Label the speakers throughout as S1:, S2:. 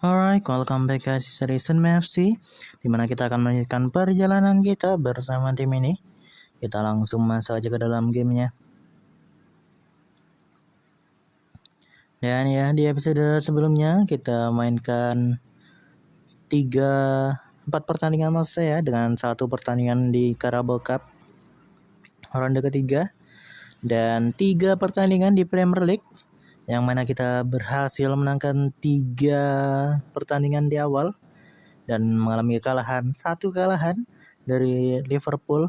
S1: Alright, welcome back guys, series FC, dimana kita akan melanjutkan perjalanan kita bersama tim ini. Kita langsung masuk aja ke dalam gamenya. Dan ya, di episode sebelumnya kita mainkan 4 pertandingan maksud saya, dengan 1 pertandingan di Carabao Cup ronde ketiga dan 3 pertandingan di Premier League, yang mana kita berhasil menangkan 3 pertandingan di awal dan mengalami satu kalahan dari Liverpool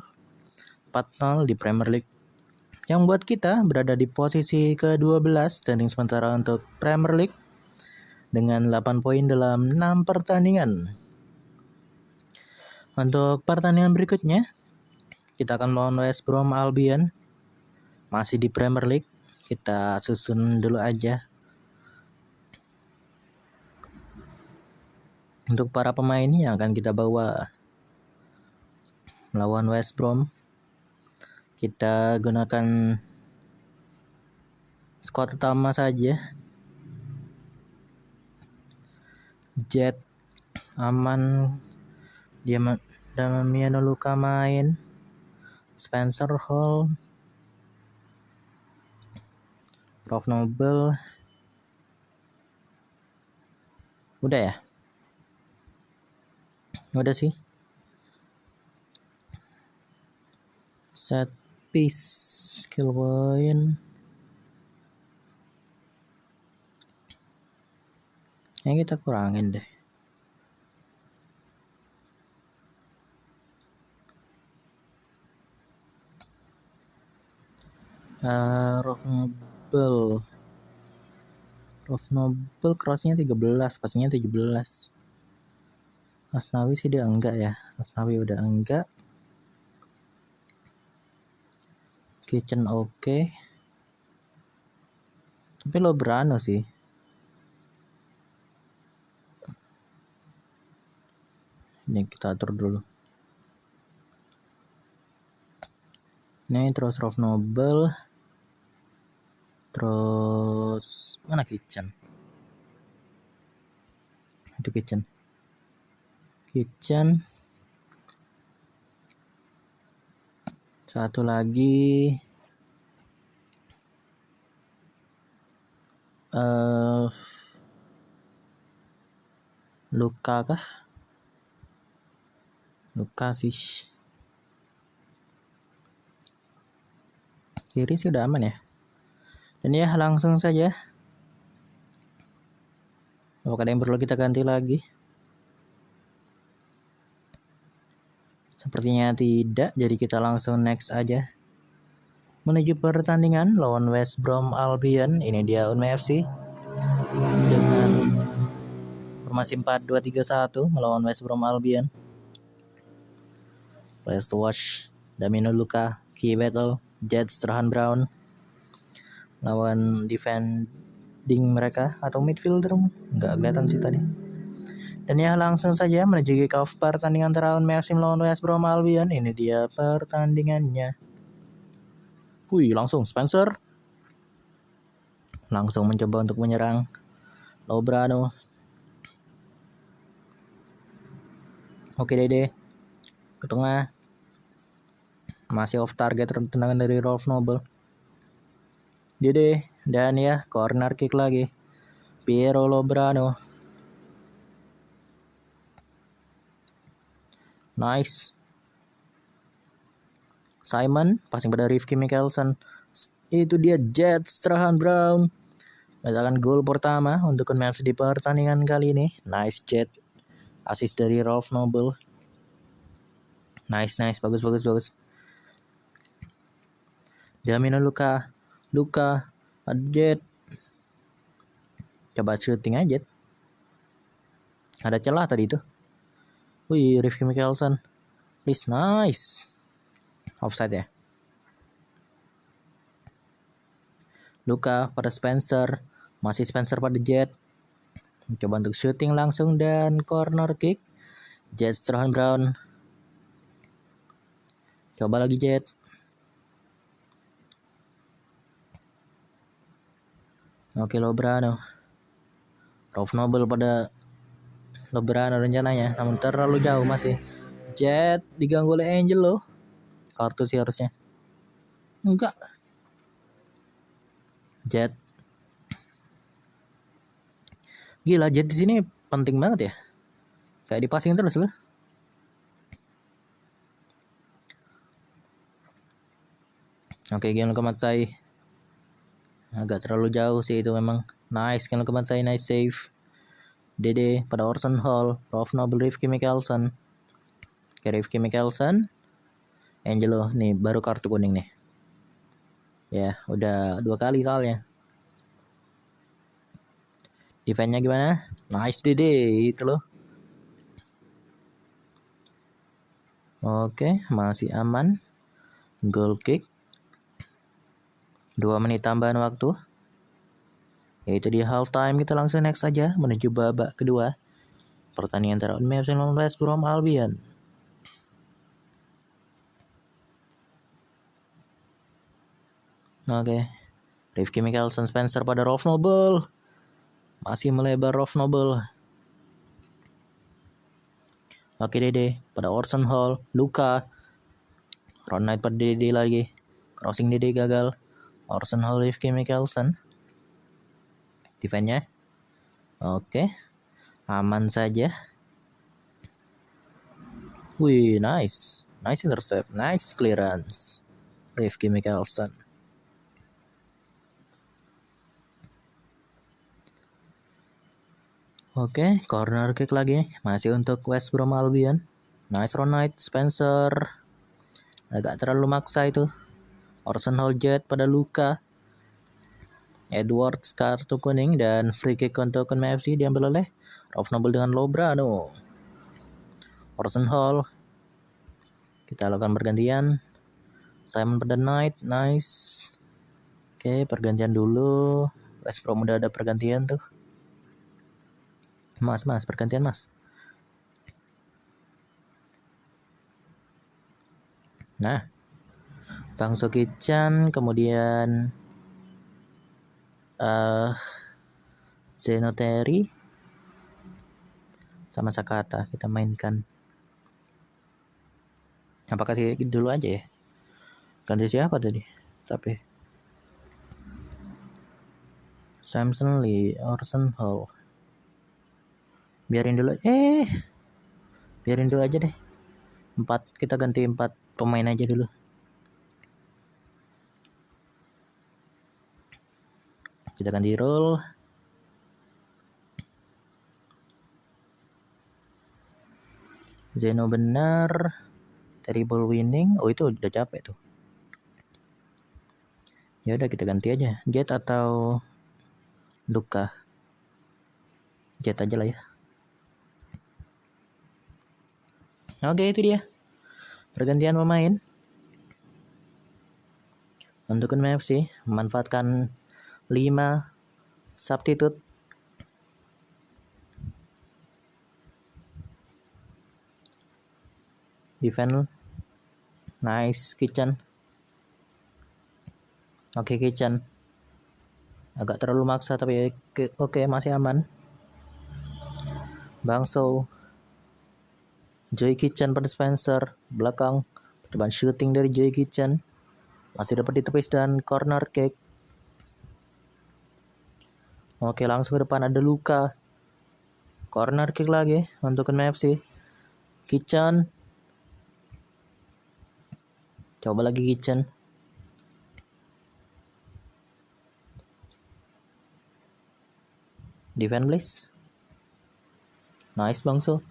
S1: 4-0 di Premier League, yang buat kita berada di posisi ke-12 standing sementara untuk Premier League dengan 8 poin dalam 6 pertandingan. Untuk pertandingan berikutnya kita akan melawan West Brom Albion, masih di Premier League. Kita susun dulu aja. Untuk para pemain yang akan kita bawa melawan West Brom, kita gunakan squad utama saja. Jet aman, Damiano Luka main, Spencer Hall, Rob Noble, udah ya? Udah sih. Set piece, skill point. Yang kita kurangin deh. Rob Noble crossnya 13, passingnya 17. Asnawi sih dia enggak ya. Asnawi udah enggak. Kitchen oke. Tapi lo berano sih. Ini kita atur dulu. Ini terus Rob Noble. Terus mana Kitchen? Itu Kitchen. Satu lagi Luka kah? Luka sih. Kiri sih udah aman ya. Dan ya langsung saja. Apakah ada yang perlu kita ganti lagi? Sepertinya tidak, jadi kita langsung next aja. Menuju pertandingan lawan West Brom Albion. Ini dia Unme FC dengan formasi 4-2-3-1 melawan West Brom Albion. Players to watch: Damiano Luka, key battle, Jet Strahan Brown lawan defending mereka atau midfielder, nggak kelihatan sih tadi. Dan ya langsung saja menuju kick off pertandingan antara Unme FC melawan West Brom Albion. Ini dia pertandingannya. Wih, langsung Spencer langsung mencoba untuk menyerang Lobrano. Oke Dede ke tengah, masih off target tendangan dari Rolf Noble. Dede, dan ya corner kick lagi Piero Lobrano. Nice. Simon passing pada Rifki Mikkelsen. Itu dia Jet Strahan Brown mencetakkan gol pertama untuk Unme FC di pertandingan kali ini. Nice Jet. Assist dari Rolf Noble. Nice. Bagus. Damiano Luka, Jet. Coba shooting aja. Ada celah tadi itu. Wih, Rifki Mikkelsen. Please, nice. Offside ya. Luka pada Spencer. Masih Spencer pada Jet. Coba untuk shooting langsung dan corner kick. Jet Strahan Brown. Coba lagi Jet. Oke Lobrano. Rolf Noble pada Lobrano rencananya, namun terlalu jauh masih. Jet diganggu oleh Angel loh. Kartu sih harusnya. Enggak. Jet. Gila, Jet di sini penting banget ya. Kayak di passing terus loh. Oke, Gen Komatsai. Agak terlalu jauh sih itu memang. Nice, Gen Komatsai, nice save. Dede pada Orson Hall, Prof Noble, Rifki Mikkelsen. Oke, Rifki Mikkelsen. Angelo, nih baru kartu kuning nih. Ya, udah 2 kali soalnya. Defense-nya gimana? Nice Dede, itu loh. Oke, masih aman. Goal kick. 2 menit tambahan waktu. Yaitu di half time, kita langsung next saja menuju babak kedua. Pertandingan antara UFC West Brom Albion. Oke. Rifki Mikkelsen, Spencer pada Rolf Noble. Masih melebar Rolf Noble. Oke, Dede pada Orson Hall. Luka. Ron Knight pada Dede lagi. Crossing Dede gagal. Orson Hall, Rifki Mikkelsen. Defense-nya. Oke. Aman saja. Wih, nice. Nice intercept. Nice clearance. Rifki Mikkelsen. Oke, corner kick lagi. Masih untuk West Brom Albion. Nice Ron Knight, Spencer. Agak terlalu maksa itu. Orson Hall, Jet pada Luka. Edwards kartu kuning dan free kick untuk KMFC diambil oleh Rolf Noble dengan Lobrano. Orson Hall. Kita lakukan pergantian. Simon pada Knight, nice. Oke, pergantian dulu. West Brom udah ada pergantian tuh. Mas, pergantian mas. Nah, Bang Soki-chan, kemudian Zenoteri sama Sakata kita mainkan. Apakah sih dulu aja ya? Ganti siapa tadi? Tapi Samson Lee, Orson Hall. Biarin dulu aja deh. Kita ganti 4 pemain aja dulu. Kita ganti role. Zeno benar. Terrible winning. Oh, itu udah capek tuh. Ya udah kita ganti aja. Jet atau Luka. Jet aja lah ya. Oke, itu dia. Pergantian pemain. Untuk KMFC memanfaatkan 5 substitute. Defense. Nice Kitchen. Oke, Kitchen. Agak terlalu maksa tapi oke, masih aman. Bangso. Joy Kitchen pada Spencer. Belakang. Depan shooting dari Joy Kitchen. Masih dapat ditepis dan corner kick. Oke, langsung ke depan ada Luka. Corner kick lagi untuk KMFC. Kitchen. Coba lagi Kitchen. Defend please. Nice Bangso.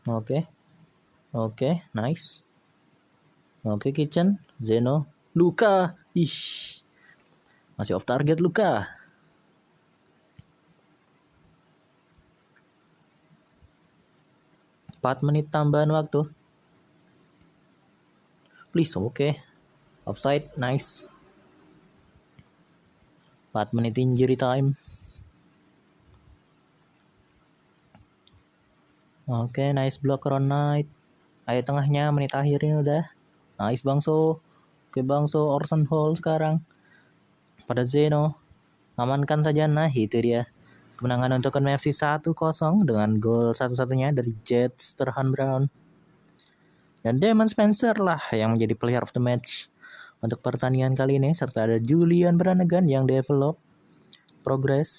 S1: Oke, nice. Oke, Kitchen. Zeno. Luka. Ish. Masih off target Luka. Empat menit tambahan waktu. Please, oke. Offside, nice. 4 menit injury time. Oke, nice block Ron Knight. Ayo tengahnya, menit akhir ini udah. Nice Bangso. Oke, Bangso, Orson Hall sekarang. Pada Zeno. Amankan saja. Nah itu dia kemenangan untuk NFC 1-0 dengan gol satu-satunya dari Jet Sterhan Brown. Dan Damon Spencer lah yang menjadi player of the match untuk pertandingan kali ini. Serta ada Julian Brannigan yang develop progress.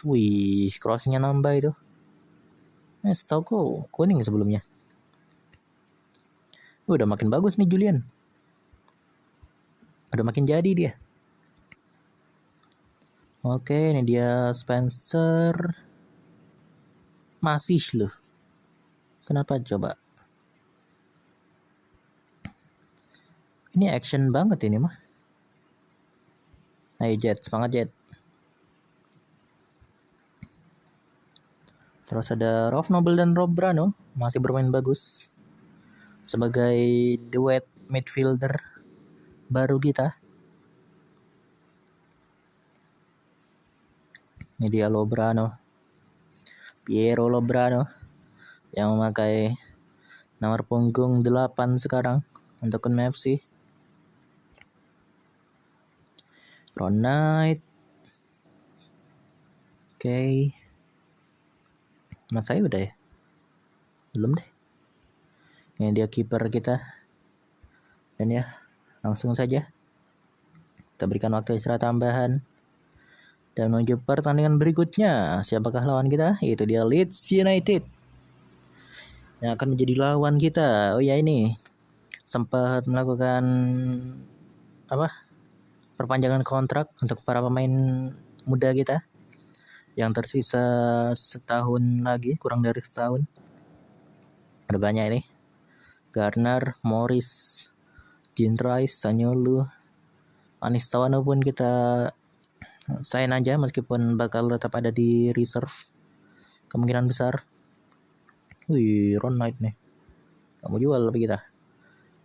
S1: Wih, crossingnya nambah itu. Setahu kok kuning sebelumnya. Udah makin bagus nih Julian. Udah makin jadi dia. Oke, ini dia Spencer. Masih loh. Kenapa coba? Ini action banget ini mah. Ayo Jet, semangat Jet. Terus ada Rolf Nobel dan Rob Brano masih bermain bagus sebagai duet midfielder baru kita. Ini dia Lobrano, Piero Lobrano yang memakai nomor punggung 8 sekarang untuk NFC. Ron Knight. Oke. Mas saya udah ya? Belum deh. Ini dia kiper kita. Dan ya, langsung saja kita berikan waktu istirahat tambahan dan menuju pertandingan berikutnya. Siapakah lawan kita? Itu dia Leeds United yang akan menjadi lawan kita. Oh ya, ini sempat melakukan perpanjangan kontrak untuk para pemain muda kita yang tersisa setahun lagi, kurang dari setahun. Ada banyak ini. Garner, Morris, Jean Rice, Sanyolu, Anis Tawano pun kita sign aja meskipun bakal tetap ada di reserve kemungkinan besar. Wih, Ron Knight nih. Kamu jual lebih kita.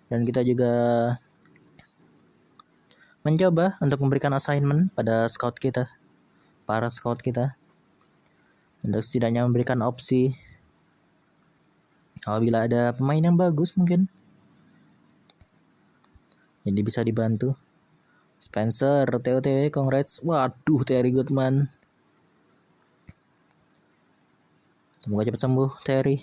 S1: Dan kita juga mencoba untuk memberikan assignment pada scout kita, para scout kita, untuk setidaknya memberikan opsi apabila ada pemain yang bagus mungkin, jadi bisa dibantu. Spencer, TOTW, congrats. Waduh, Terry Goodman. Semoga cepat sembuh, Terry.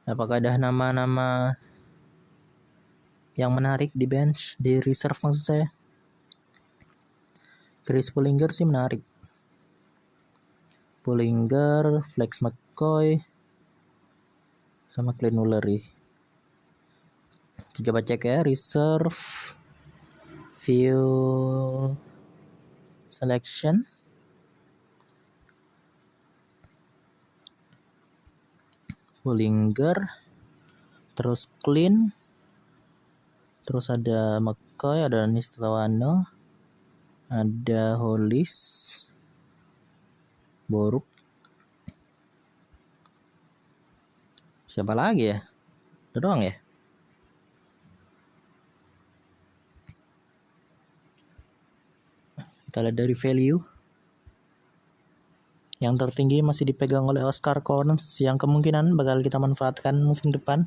S1: Apakah ada nama-nama yang menarik di bench, di reserve maksud saya? Chris Pullinger sih menarik. Pullinger, Flex McCoy, sama Clint Woolery. Coba cek ya, reserve view selection. Pullinger, terus Clint, terus ada McCoy, ada Nistawano, ada Hollis, Boruk. Siapa lagi ya? Itu doang ya? Kita lihat dari value. Yang tertinggi masih dipegang oleh Oscar Corns yang kemungkinan bakal kita manfaatkan musim depan.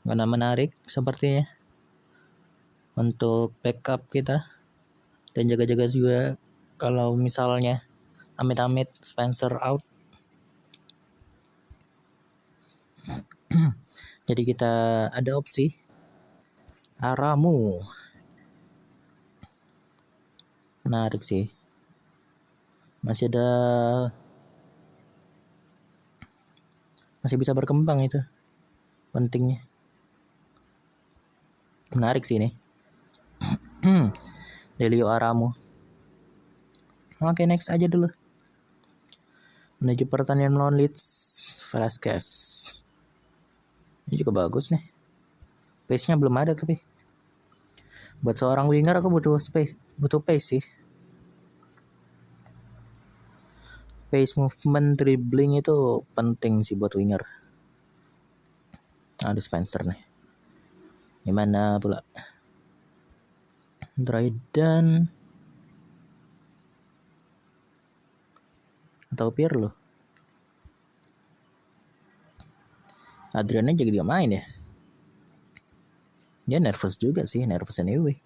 S1: Karena menarik sepertinya untuk backup kita. Dan jaga-jaga juga kalau misalnya amit-amit Spencer out. Jadi kita ada opsi Aramu. Menarik sih. Masih bisa berkembang itu. Pentingnya. Menarik sih ini. Delio Aramu. Oke, next aja dulu. Menuju pertandingan melawan Leeds. Velasquez. Ini juga bagus nih. Pace-nya belum ada tapi. Buat seorang winger aku butuh pace sih. Pace, movement, dribbling itu penting sih buat winger. Ada Spencer nih. Gimana pula? Dryden atau Pirlo? Adriannya jadi dia main ya. Dia nervous juga sih, nervous anyway.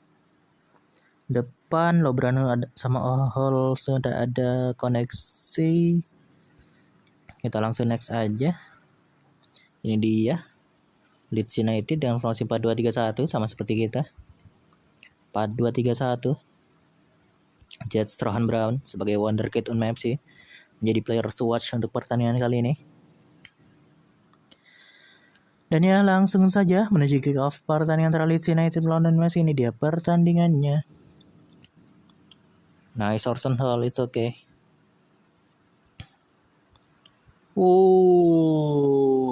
S1: Depan Lobrano sama Hall sudah ada koneksi. Kita langsung next aja. Ini dia Leeds United dengan formasi 4-2-3-1 sama seperti kita. 4-2-3-1. Jet Strohan Brown sebagai wonderkid Unma FC menjadi player to watch untuk pertandingan kali ini. Dan ya langsung saja menuju kick off pertandingan antara Leeds United melawan Unma FC. Ini dia pertandingannya. Nice Orson Hall, it's okay.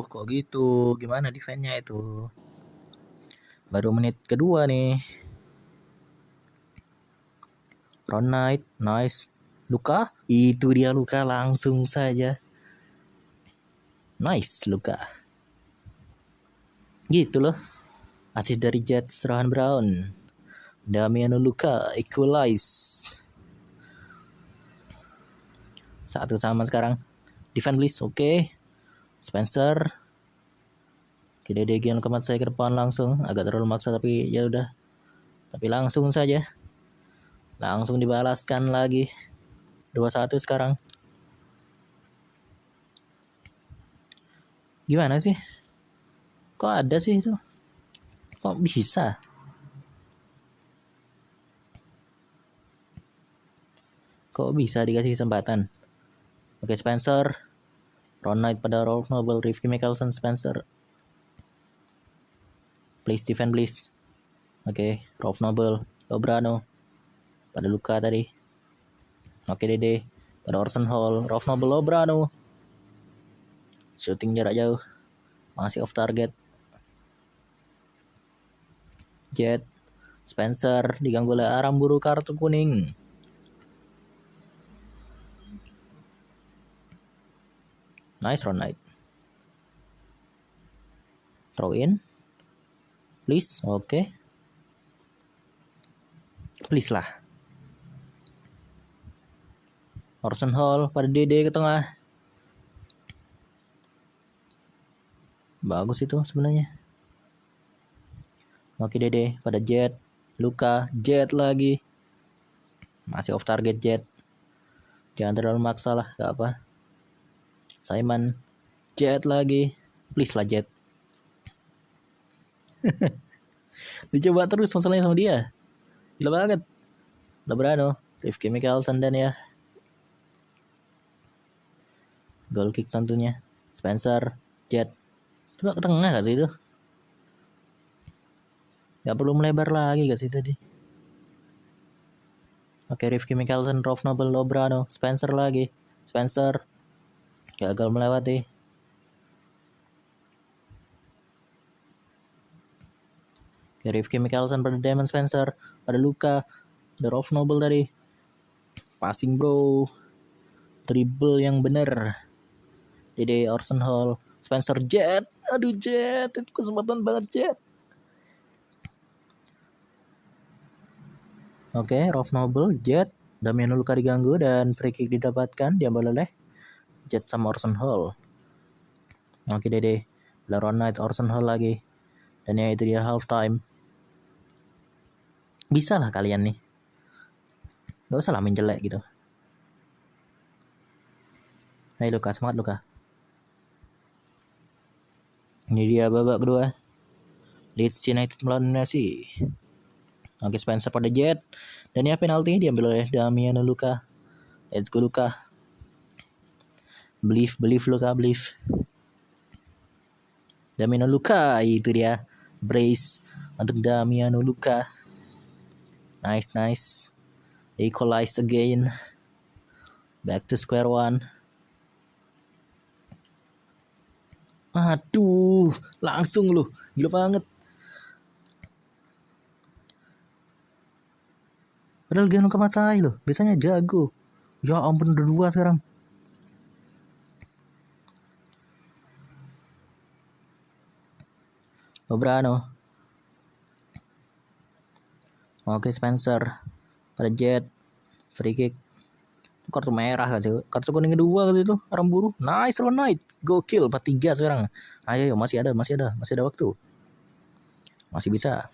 S1: Kok gitu? Gimana defense-nya itu? Baru menit kedua nih. Ron Knight, nice. Luka, itu dia Luka langsung saja. Nice Luka. Gitu loh. Asis dari Jet Strohan Brown. Damiano Luka equalize. 1-1 sekarang. Defend please, oke. Spencer. Kidedegi yang kemat saya ke depan langsung. Agak terlalu maksa tapi ya udah. Tapi langsung saja. Langsung dibalaskan lagi. 2-1 sekarang. Gimana sih? Kok ada sih itu? Kok bisa? Kok bisa dikasih kesempatan? Oke, Spencer. Ron Knight pada Rolf Noble. Rifki Mickelson, Spencer. Please defend please. Oke, Rolf Noble. Lobrano. Pada Luka tadi. Oke, Dede. Pada Orson Hall. Rolf Noble, Lobrano. Shooting jarak jauh. Masih off target. Jet. Spencer diganggu oleh Aramburu kartu kuning. Nice Ron Knight. Throw in. Please, oke. Please lah. Orson Hall pada Dede ke tengah. Bagus itu sebenarnya. Oke Dede pada Jet. Luka, Jet lagi. Masih off target Jet. Jangan terlalu maksa lah, gak apa. Simon, Jet lagi. Please lah Jet. Dicoba terus masalahnya sama dia. Gila banget. Lobrano, Rifki Mickelson dan ya. Goal kick tentunya. Spencer, Jet. Coba ke tengah gak sih itu? Gak perlu melebar lagi gak sih tadi? Oke, Rifki Mickelson, Rolf Noble, Lobrano, Spencer lagi. Spencer gagal melewati. Oke, Rifki Mickelson pada Damon Spencer, pada Luka, ada Rolf Noble tadi. Passing bro. Dribble yang bener. Dede Orson Hall, Spencer Jet. Aduh Jet, itu kesempatan banget Jet. Oke, Rolf Noble, Jet, Damiano Luka diganggu dan free kick didapatkan, diambil oleh Jet sama Orson Hall. Oke Dede, Ron Knight, Orson Hall lagi. Dan ya itu dia half time. Bisa lah kalian nih. Gak usah lah main jelek gitu. Hai Luka, semangat Luka. Ini dia babak kedua. Leeds United melawan Messi. Oke, Spencer pada Jet. Dan ya penalti diambil oleh Damiano Luka. Let's go Luka. Believe Luka, believe. Damiano Luka, itu dia. Brace untuk Damiano Luka. Nice. Equalize again. Back to square one. Aduh, langsung loh. Gila banget. Padahal Geno Kamasai loh. Biasanya jago. Ya ampun, udah 2 sekarang. Lobrano. Oke, Spencer. Pada Jet. Free kick. Kartu merah gak sih? Kartu kuning kedua gitu itu. Aramburu. Nice Ron Knight. Gokil. 4-3 sekarang. Ayo masih ada waktu. Masih bisa.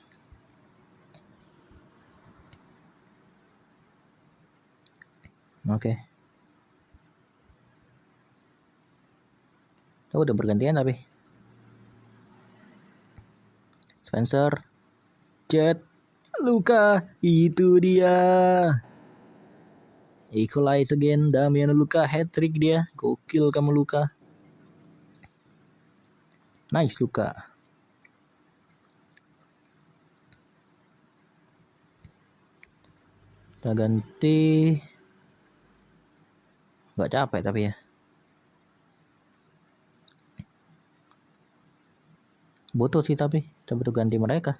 S1: Oke. Oh, udah bergantian tapi. Spencer, Jet, Luka, itu dia. Equalize again, Damian Luka, hat-trick dia. Gokil kamu Luka. Nice Luka. Kita ganti. Gak capek tapi ya. Butuh sih tapi. Kita butuh ganti mereka.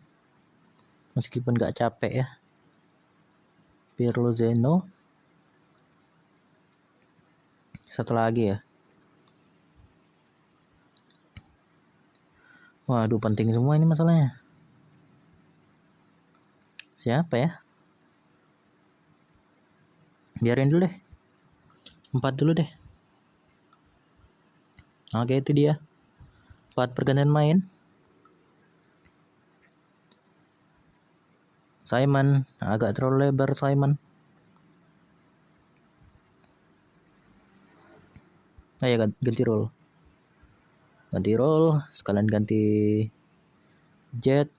S1: Meskipun gak capek ya. Pirlo Zeno. Satu lagi ya. Waduh, penting semua ini masalahnya. Siapa ya? Biarin dulu deh. 4 dulu deh. Oke, itu dia. 4 pergantian main. Simon, agak terlalu lebar Simon. Ya ganti roll. Ganti roll, sekalian ganti Jet.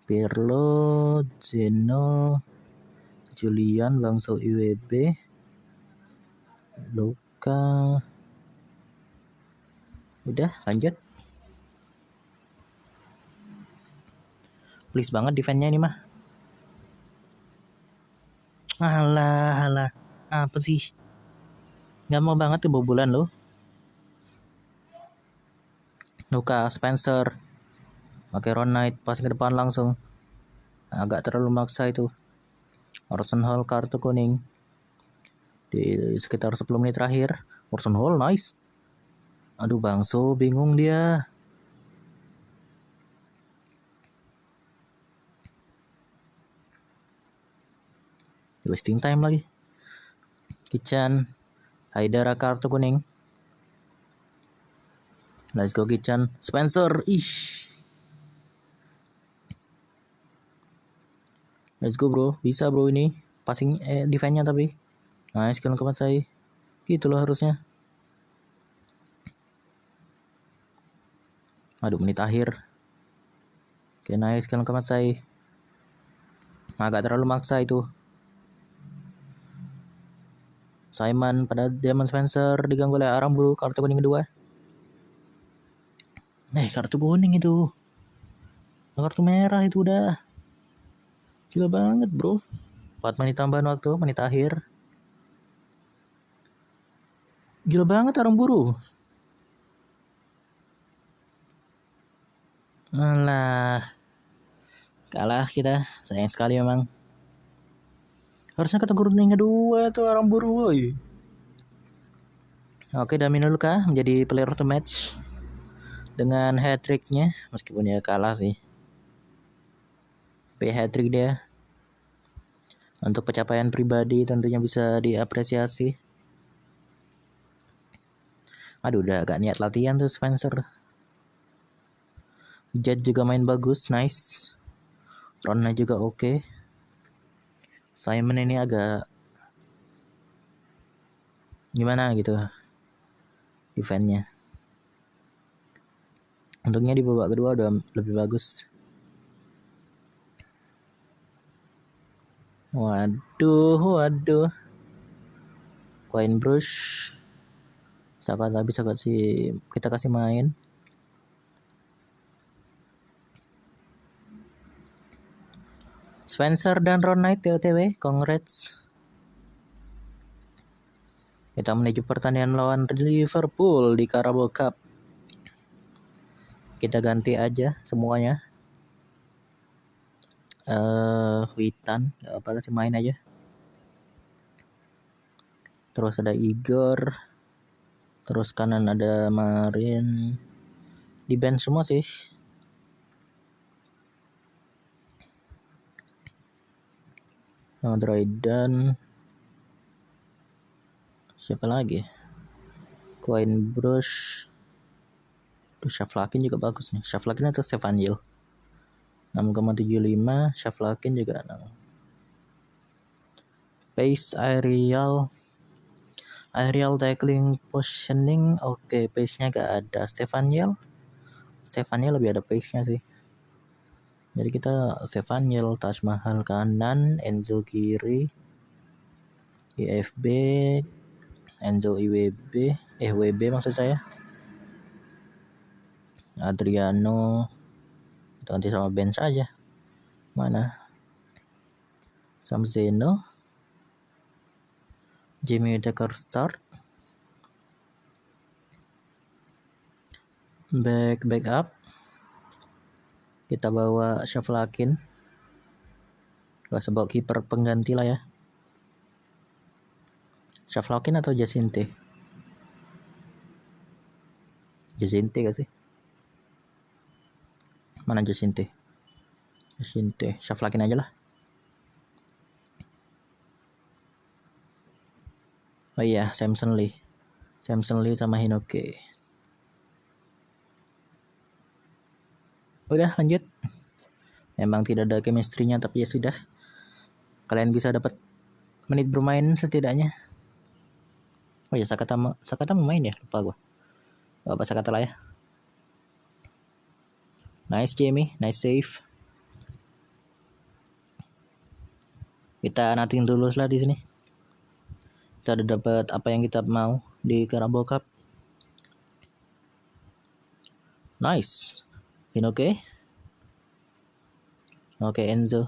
S1: Pirlo, Zeno, Julian, Bangso IWB, Luka. Udah, lanjut. Please banget defense-nya ini mah. Alah. Apa sih? Gak mau banget kebobolan lo. Luka, Spencer. Pakai Ron Knight, passing ke depan langsung. Agak terlalu maksa itu. Orson Hall kartu kuning. Di sekitar 10 menit terakhir. Orson Hall, nice. Aduh, Bangso bingung dia. Wasting time lagi. Kitchen, Haidara kartu kuning. Let's go Kitchen. Spencer, Let's go bro, bisa bro ini. Passing defense-nya tapi. Nice, kalau kemat saya. Gitu loh harusnya. Aduh, menit akhir. Oke, nice, kalau kemat saya. Agak terlalu maksa itu. Simon pada Diamond Spencer diganggu oleh Aramburu, kartu kuning kedua. Kartu kuning itu. Kartu merah itu udah. Gila banget bro. 4 menit tambahan waktu, menit akhir. Gila banget Aramburu. Alah. Kalah kita, sayang sekali memang. Harusnya kategori kuning kedua tuh Aramburu woy. Oke, Damian Luka menjadi player of the match dengan hat-tricknya, meskipun ya kalah sih. Tapi hat-trick dia. Untuk pencapaian pribadi tentunya bisa diapresiasi. Aduh, udah agak niat latihan tuh Spencer. Jet juga main bagus, nice. Ronna juga oke. Simon ini agak gimana gitu defense-nya. Untungnya di babak kedua udah lebih bagus. Waduh. Coin brush. Kita kasih main. Spencer dan Ron Knight TOTW, congrats. Kita menuju pertandingan lawan Liverpool di Carabao Cup. Kita ganti aja semuanya. Witan, gak apa kasih main aja. Terus ada Igor. Terus kanan ada Marin. Di bench semua sih. Droidan. Siapa lagi? Coin brush. Tuh, Shaflakin juga bagus nih. Shaflakin atau Stefan Yil 6,75. Shaflakin juga 6. Pace aerial tackling positioning oke, pace-nya gak ada. Stefan Yil lebih ada pace-nya sih. Jadi kita Stefan Yil, Taj Mahal kanan, Enzo kiri, IFB, Enzo WB maksud saya. Adriano ganti sama bench aja. Mana? Sam Zeno, Jimmy Decker start. Back up. Kita bawa Shaflakin. Gak sebab kiper pengganti lah ya. Shaflakin atau Jacinte? Jacinte gak sih? Mana Jacinte? Shaflakin aja lah. Oh iya, Samson Lee sama Hinoke. Udah lanjut. Memang tidak ada chemistry-nya, tapi ya sudah. Kalian bisa dapat menit bermain setidaknya. Oh ya, Sakata main ya, lupa gua. Gak apa Sakata lah ya. Nice Jamie, nice save. Kita nothing tulus lah di sini. Kita udah dapat apa yang kita mau di Carabao Cup. Nice. Hinoke. Oke, Enzo.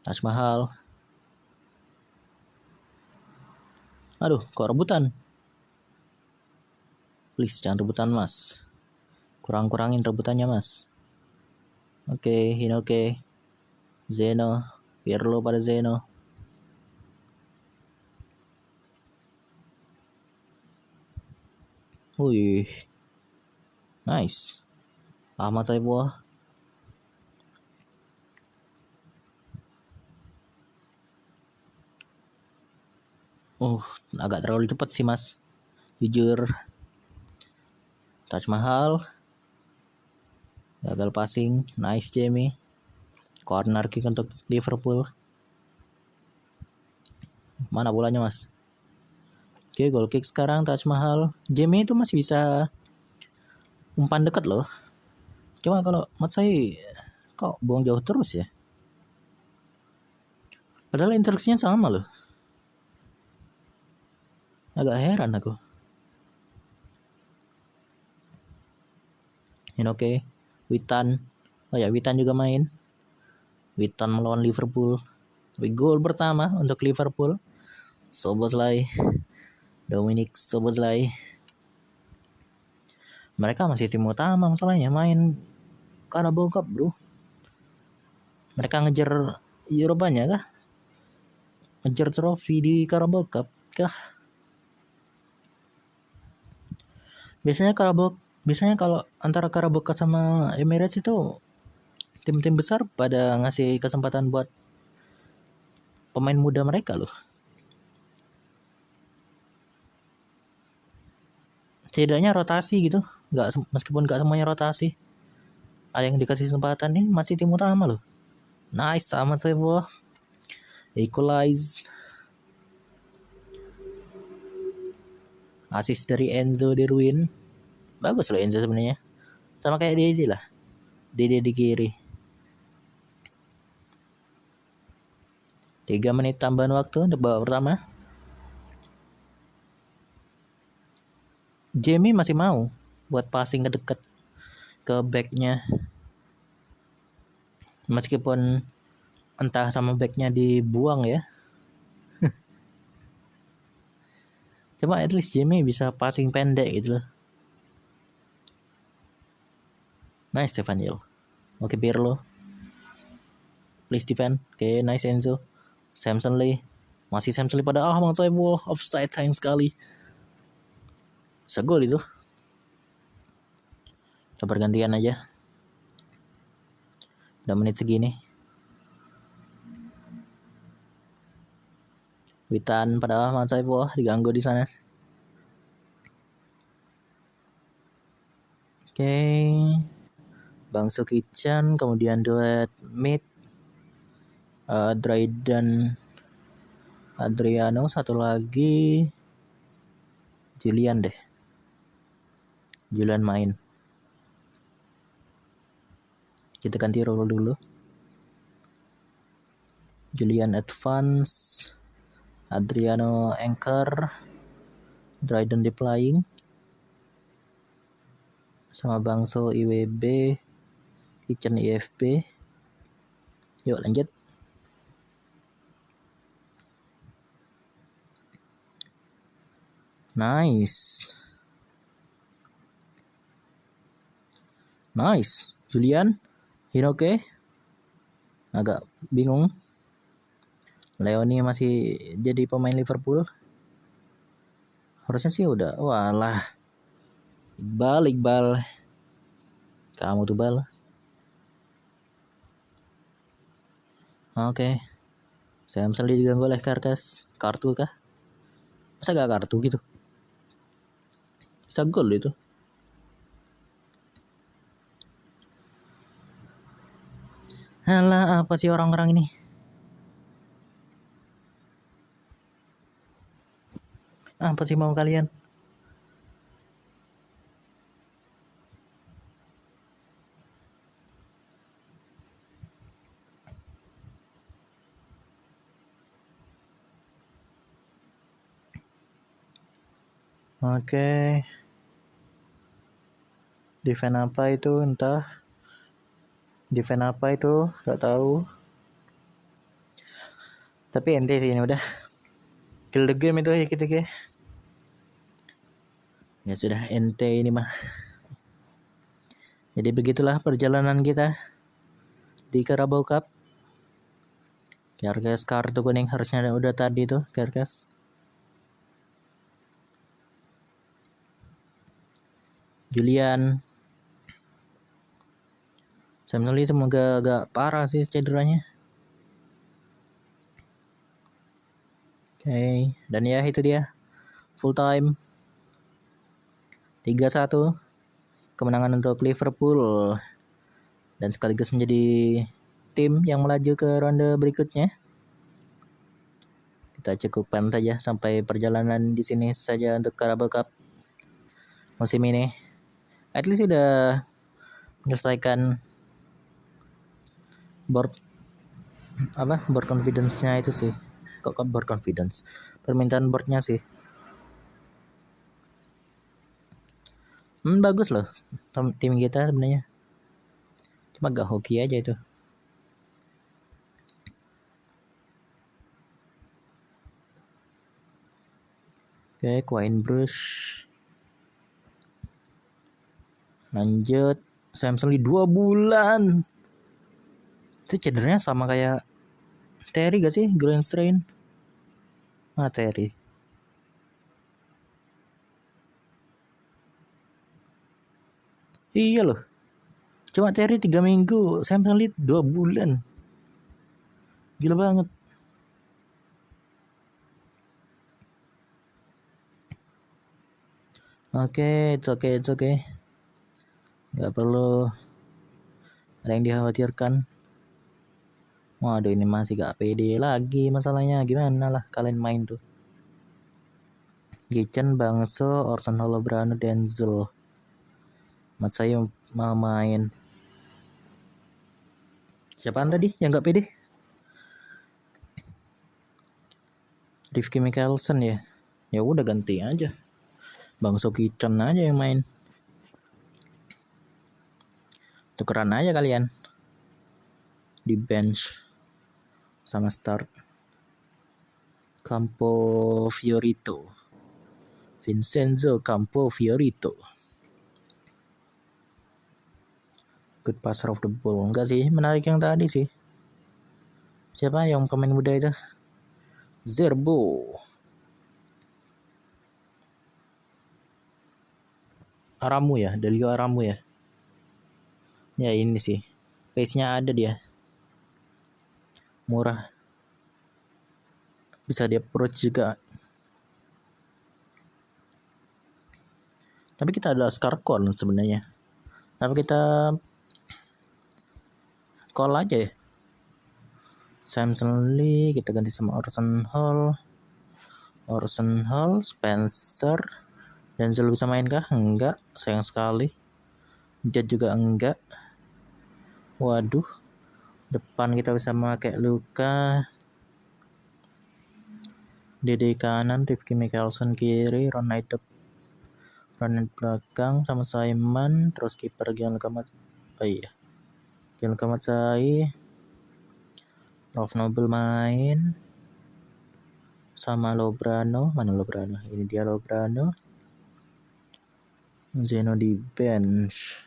S1: Taj Mahal. Aduh, kok rebutan? Please, jangan rebutan, Mas. Kurang-kurangin rebutannya, Mas. Oke, Hinoke. Zeno. Pirlo pada Zeno. Wih. Nice. Ahmad Saifullah. Agak terlalu cepat sih, Mas. Jujur. Taj Mahal. Gagal passing. Nice Jamie. Corner kick untuk Liverpool. Mana bolanya, Mas? Oke, goal kick sekarang Taj Mahal. Jamie itu masih bisa umpan dekat loh. Cuma kalau Matsai kok buang jauh terus ya? Padahal interaksinya sama loh. Agak heran aku. Oke, Witan. Oh ya, Witan juga main. Witan melawan Liverpool. Tapi gol pertama untuk Liverpool. Szoboszlai. Dominic Szoboszlai. Mereka masih tim utama masalahnya main Carabao Cup, bro. Mereka ngejar Eropanya kah? Ngejar trofi di Carabao Cup kah? Biasanya kalau antara Carabao Cup sama Emirates itu tim-tim besar pada ngasih kesempatan buat pemain muda mereka loh. Setidaknya rotasi gitu. Meskipun gak semuanya rotasi. Ada yang dikasih kesempatan nih masih tim utama loh. Nice sama Sevo. Equalize. Assist dari Enzo De Ruin. Bagus loh Enzo sebenarnya. Sama kayak Dede lah. Dede di kiri. 3 menit tambahan waktu untuk babak pertama. Jamie masih mau buat passing ke dekat ke backnya. Meskipun entah sama backnya dibuang ya. Cuma at least Jamie bisa passing pendek gitu loh. Nice Stefan Yil. Oke, Pirlo. Please defend. Oke, nice Enzo. Samson Lee. Masih Samson Lee pada Ahmad Saifullah. Offside sayang sekali. Segol itu. Coba gantian aja. Udah menit segini. Witan pada Ahmad Saifullah diganggu di sana. Oke, Bang Sukichan, kemudian duet mid Dryden Adriano, satu lagi Julian deh. Julian main. Kita ganti role dulu. Julian advance, Adriano anchor, Dryden deploying, sama Bangso IWB, Kitchen IFB. Yuk lanjut. Nice. Julian, Hinoke, agak bingung. Leoni masih jadi pemain Liverpool. Harusnya sih udah. Walah. Iqbal. Kamu tuh bal. Oke. Saya misalnya diganggu oleh kartu kah? Masa gak kartu gitu? Bisa gol itu. Alah, apa sih orang-orang ini? Apa sih mau kalian? Oke. Defend apa itu entah. Defend apa itu gak tahu. Tapi ente sih ini udah. Kill the game itu ya kita ke. Ya sudah ente ini mah. Jadi begitulah perjalanan kita di Carabao Cup. Kerkes kartu kuning harusnya udah tadi tuh Kerkes. Julian. Sebenarnya semoga agak parah sih cederanya. Oke, dan ya itu dia. Full time. 3-1. Kemenangan untuk Liverpool. Dan sekaligus menjadi tim yang melaju ke ronde berikutnya. Kita cukupkan saja sampai perjalanan di sini saja untuk Carabao Cup musim ini. At least sudah menyelesaikan board confidence-nya itu sih. Kok board confidence? Permintaan boardnya sih. Bagus loh tim kita sebenarnya. Cuma gak hoki aja itu. Oke, Quine Bruce. Lanjut. Samson Lee 2 bulan. Itu cederanya sama kayak Terry gak sih? Grand Strain. Terry. Iya loh. Cuma Terry 3 minggu. Samson Lee 2 bulan. Gila banget. Oke, it's okay. Gak perlu ada yang dikhawatirkan. Waduh, ini masih gak pede lagi masalahnya. Gimana lah kalian main tuh. Gicen, Bangso, Orson Holobrano, Denzel. Mat saya mau main. Siapaan tadi yang gak pede? Rifki Mikkelsen ya. Ya udah ganti aja. Bangso Gicen aja yang main. Tukeran aja kalian. Di bench. Sama start. Campo Fiorito. Vincenzo Campo Fiorito. Good passer of the ball. Enggak sih, menarik yang tadi sih. Siapa yang pemain muda itu? Zerbo. Aramu ya, Delio Aramu ya. Ya ini sih. Pace-nya ada dia. Murah. Bisa dia approach juga. Tapi kita ada Scarcon sebenarnya. Apa kita call aja ya? Samson Lee kita ganti sama Orson Hall, Spencer. Denzel bisa main kah? Enggak, sayang sekali. Jet juga enggak. Waduh, depan kita bisa pakai Luka, Dede kanan, Rifki Mickelson kiri, Ron Knight belakang sama Simon, terus kiper Gian Kamatsai, Rolf Nobel main sama Lobrano. Mana Lobrano? Ini dia Lobrano. Zeno di bench.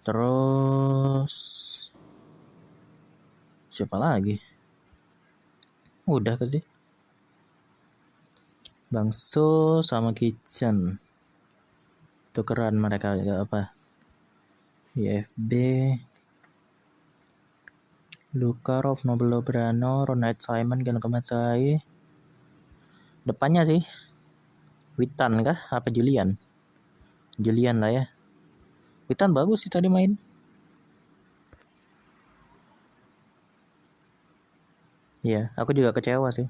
S1: Terus siapa lagi? Udah ke sih. Bangso sama Kitchen. Tukeran mereka apa? IFB, Lukarov, Nobel Lobrano, Ronald Simon, Gian Kamatsai. Depannya sih Witan kah? Apa Julian? Julian lah ya. Witan bagus sih tadi main. Iya, aku juga kecewa sih.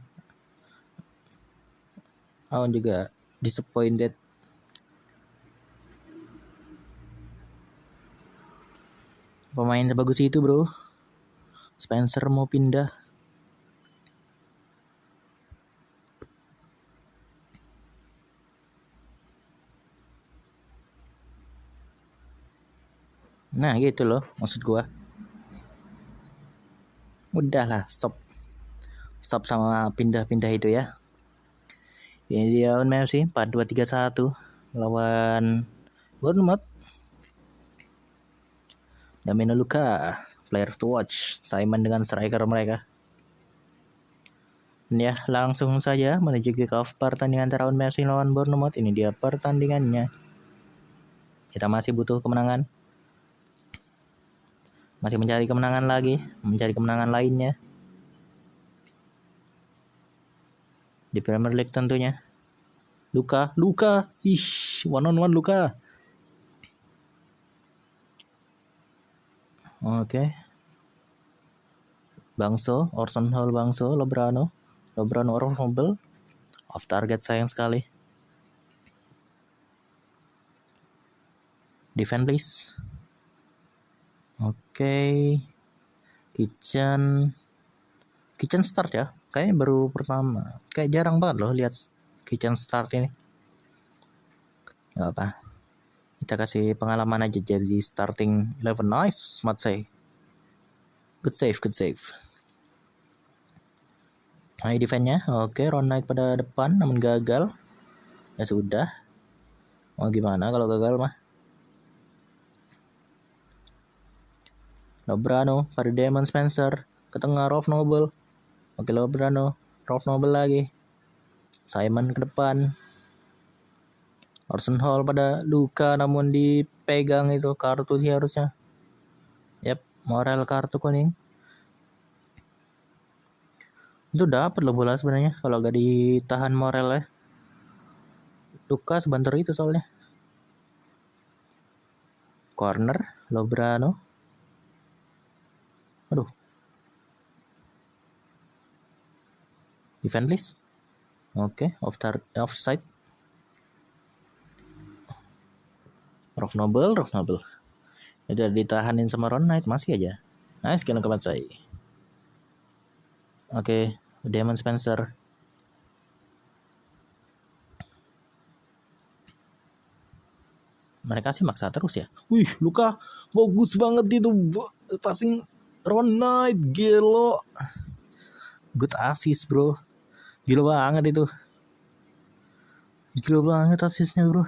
S1: Aku juga disappointed. Pemain sebagus itu bro. Spencer mau pindah. Nah gitu loh maksud gua. Udahlah stop sama pindah-pindah itu ya. Ini dia lawan Messi 4-2-3-1 lawan Bournemouth. Damien Luka, player to watch. Simon dengan striker mereka. Dan ya langsung saja menuju kick off pertandingan antara Messi lawan Bournemouth. Ini dia pertandingannya. Kita masih butuh kemenangan. Masih mencari kemenangan lagi, mencari kemenangan lainnya di Premier League tentunya. Luka, one on one Luka. Oke. Bangso, Orson Hall Bangso, Lobrano Orson Nobel. Off target sayang sekali. Defend please. Oke. Kitchen start ya. Kayaknya baru pertama. Kayak jarang banget loh lihat Kitchen start ini. Gak apa. Kita kasih pengalaman aja jadi starting 11. Nice, smart say. Good save. Nah, defense-nya. Oke, Ron Knight pada depan namun gagal. Ya sudah. Mau gimana kalau gagal mah. Lobrano pada Damon Spencer. Ke tengah Rolf Nobel. Oke, Lobrano. Rolf Nobel lagi. Simon ke depan. Orson Hall pada Luka namun dipegang itu kartu sih harusnya. Yap, Morel kartu kuning. Itu dapat loh bola sebenarnya kalau gak ditahan Morel ya. Luka sebentar itu soalnya. Corner, Lobrano. Aduh. Defend please. Oke, offside. Rolf Nobel. Udah ditahanin sama Ron Knight masih aja. Nice Gian Kamatsai. Oke, Damon Spencer. Mereka sih maksa terus ya. Wih, Luka bagus banget itu passing Ron Knight, gelo. Good assist bro. Gila banget itu. Gila banget asisnya bro.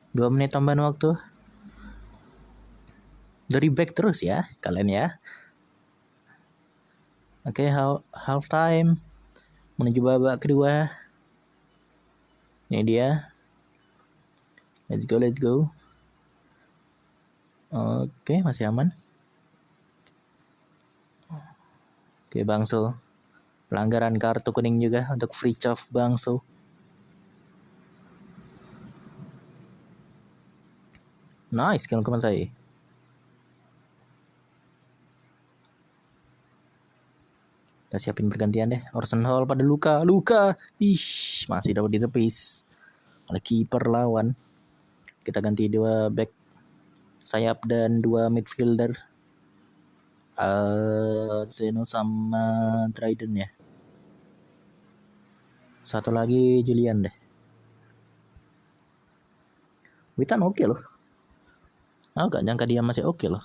S1: Dua menit tambahan waktu. Dari back terus ya kalian ya. Oke, half time. Menuju babak kedua. Ini dia. Let's go. Oke, masih aman. Oke, Bangso. Pelanggaran kartu kuning juga untuk free of Bangso. Nice, kill saya. Kita siapin pergantian deh. Orson Hall pada luka. Masih dapat ditepis oleh kiper lawan. Kita ganti 2 back sayap dan 2 midfielder. Zeno sama Dryden ya. Satu lagi Julian deh. Witan oke loh. Gak nyangka dia masih oke loh.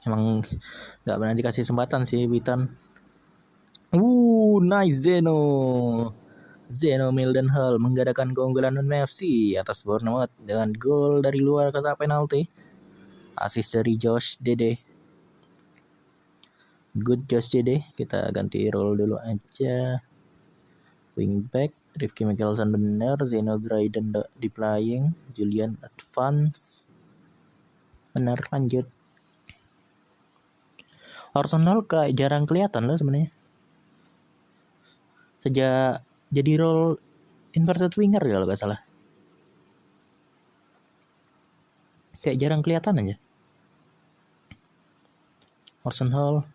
S1: Emang gak pernah dikasih kesempatan sih Witan. Nice Zeno Mildenhall menggadaikan keunggulan NFC atas Bournemouth dengan gol dari luar kotak penalti. Asis dari Josh Dede. Good Josh Dede. Kita ganti role dulu aja. Wingback Rifki Mickelson bener. Zeno Dryden di playing. Julian advance. Bener, lanjut. Arsenal kayak jarang kelihatan loh sebenarnya. Sejak jadi role inverted winger kalau gak salah. Kayak jarang kelihatan aja. Arsenal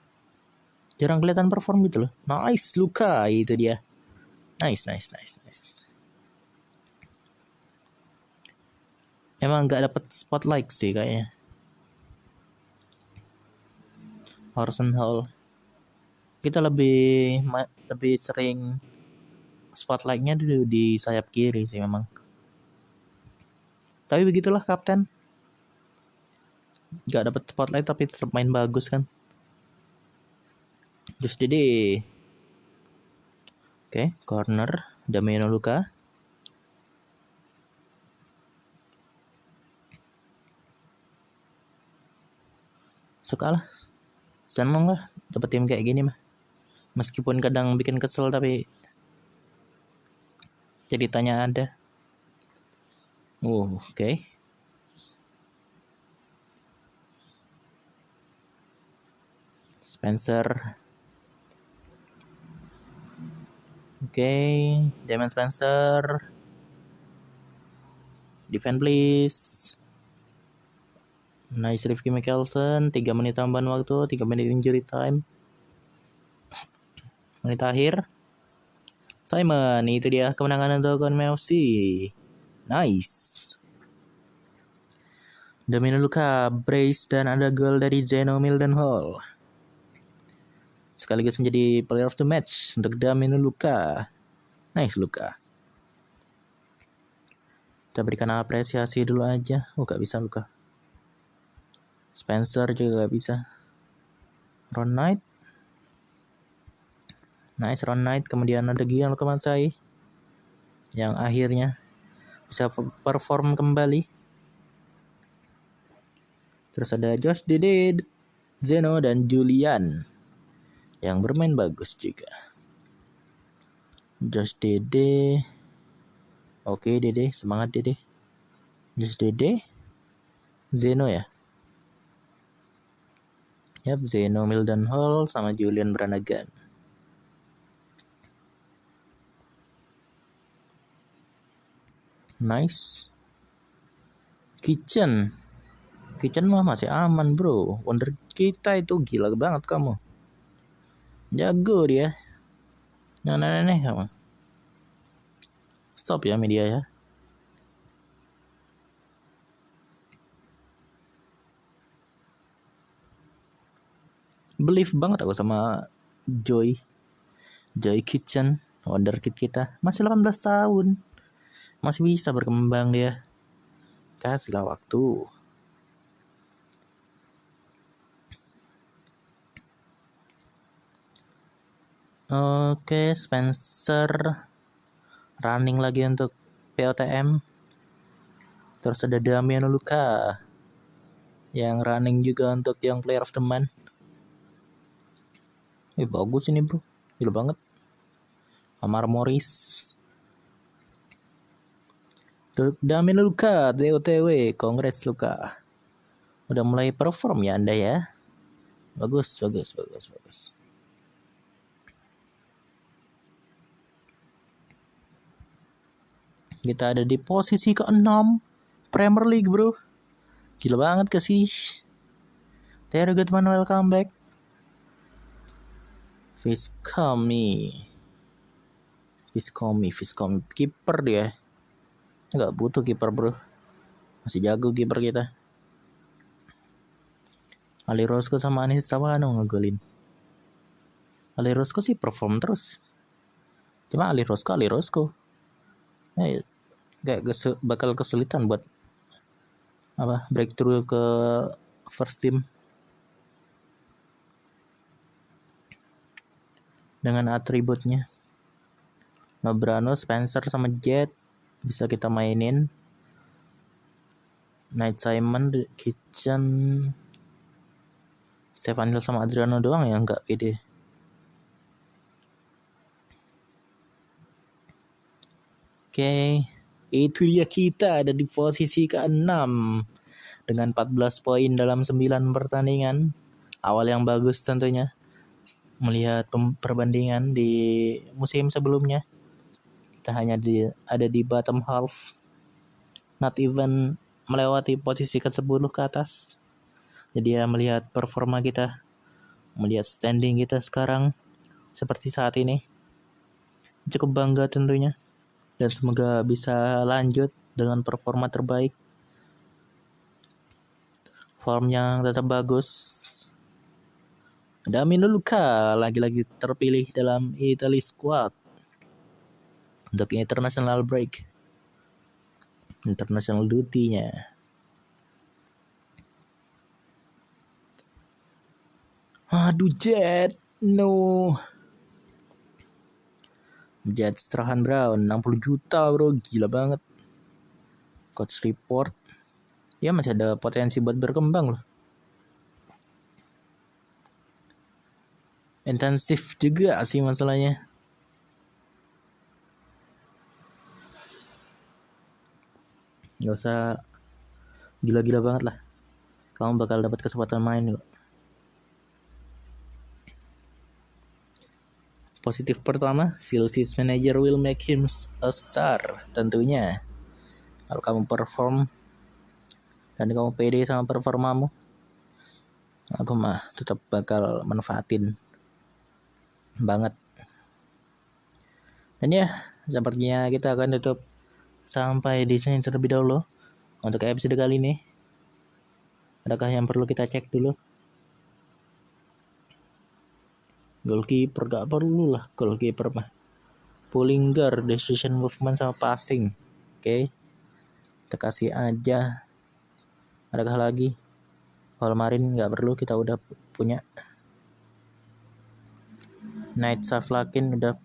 S1: jarang kelihatan perform gitu loh. Nice Luka itu dia. Nice. Emang gak dapet spotlight sih kayaknya. Arsenal. Kita lebih sering spotlightnya dulu di sayap kiri sih memang. Tapi begitulah kapten. Gak dapet spotlight tapi tetap main bagus kan. Just Dede. Oke, corner Damiano Luka. Suka lah. Seneng lah dapet tim kayak gini mah. Meskipun kadang bikin kesel tapi ceritanya ada. Oke. Spencer. Oke, Damon Spencer. Defend please. Nice Rifki Mickelson. 3 menit tambahan waktu, 3 menit injury time. Menit akhir. Simon, itu dia kemenangan untuk Bournemouth FC. Nice. Damiano Luka, brace dan ada gol dari Zeno Mildenhall. Sekaligus menjadi player of the match untuk Damiano Luka. Nice Luka. Kita berikan apresiasi dulu aja. Gak bisa Luka. Spencer juga gak bisa. Ron Knight. Nice Ron Knight. Kemudian ada Gian Lokomansai yang akhirnya bisa perform kembali. Terus ada Josh Dede, Zeno dan Julian yang bermain bagus juga. Josh Dede. Oke Dede, semangat Dede. Josh Dede. Zeno ya. Yap, Zeno Mildenhall sama Julian Brannigan. Nice. Kitchen mah masih aman bro. Wonder kita itu gila banget kamu. Jago dia. Jangan aneh-aneh kamu. Stop ya media ya. Believe banget aku sama Joy Kitchen. Wonder kid kita. Masih 18 tahun. Masih bisa berkembang dia. Kasihlah waktu. Oke, Spencer running lagi untuk POTM. Terus ada Damiano Luka yang running juga untuk yang player of the month. Bagus ini bro, gila banget. Amar Morris. Damiano Luka, DOTW, Kongres Luka. Udah mulai perform ya Anda ya. Bagus. Kita ada di posisi ke-6 Premier League, bro. Gila banget ke sih. Terry Goodman welcome back. Vizkomi kiper dia. Nggak butuh kiper, bro. Masih jago kiper kita. Ali Rosco sama Anis Tawano ngegolin. Ali Rosco sih perform terus. Cuma Ali Rosco. Kayak bakal kesulitan buat breakthrough ke first team. Dengan atributnya. Nobrano, Spencer sama Jet bisa kita mainin. Night Simon, Kitchen, Stefan Hill sama Adriano doang yang nggak pede. Oke, itu dia kita ada di posisi ke-6 dengan 14 poin dalam 9 pertandingan. Awal yang bagus tentunya. Melihat perbandingan di musim sebelumnya, kita hanya ada di bottom half. Not even melewati posisi ke-10 ke atas. Jadi ya melihat performa kita, melihat standing kita sekarang seperti saat ini, cukup bangga tentunya. Dan semoga bisa lanjut dengan performa terbaik. Form yang tetap bagus. Damien Luka lagi-lagi terpilih dalam Italy squad untuk international break. International duty-nya. Aduh, Jet. No. Jet Strahan Brown 60 juta, bro. Gila banget. Coach report. Ya masih ada potensi buat berkembang loh. Intensif juga sih masalahnya. Gak usah gila-gila banget lah. Kamu bakal dapat kesempatan main kok. Positif pertama, Vilsis manager will make him a star. Tentunya kalau kamu perform dan kamu pede sama performamu, aku mah tetap bakal manfaatin banget. Dan ya, sepertinya kita akan tutup sampai di sini terlebih dahulu untuk episode kali ini. Adakah yang perlu kita cek dulu? Goalkeeper gak perlu lah, goalkeeper mah pulling guard, decision movement sama passing. Oke. Kita kasih aja. Adakah lagi? Holmarin gak perlu, kita udah punya. Knight Shaflakin udah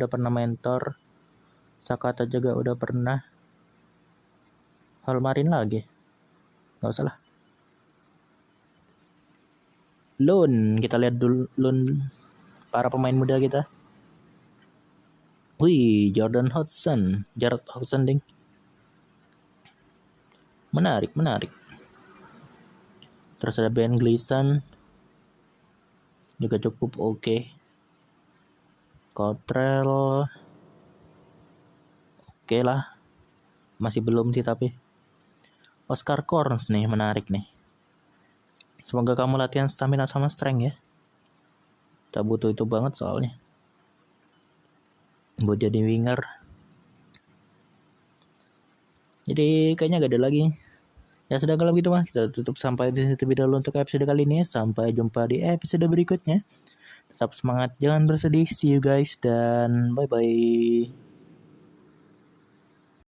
S1: pernah mentor. Sakata juga udah pernah. Holmarin lagi. Gak usah lah. Loan, kita lihat dulu loan para pemain muda kita. Wih, Jared Hodgson ding. Menarik. Terus ada Ben Gleeson juga cukup oke. Cottrell oke lah. Masih belum sih tapi. Oscar Corns nih menarik nih. Semoga kamu latihan stamina sama strength ya. Kita butuh itu banget soalnya. Buat jadi winger. Jadi kayaknya gak ada lagi. Ya sudah kalau gitu mah kita tutup sampai di sini terlebih dahulu untuk episode kali ini. Sampai jumpa di episode berikutnya. Tetap semangat, jangan bersedih. See you guys dan bye-bye.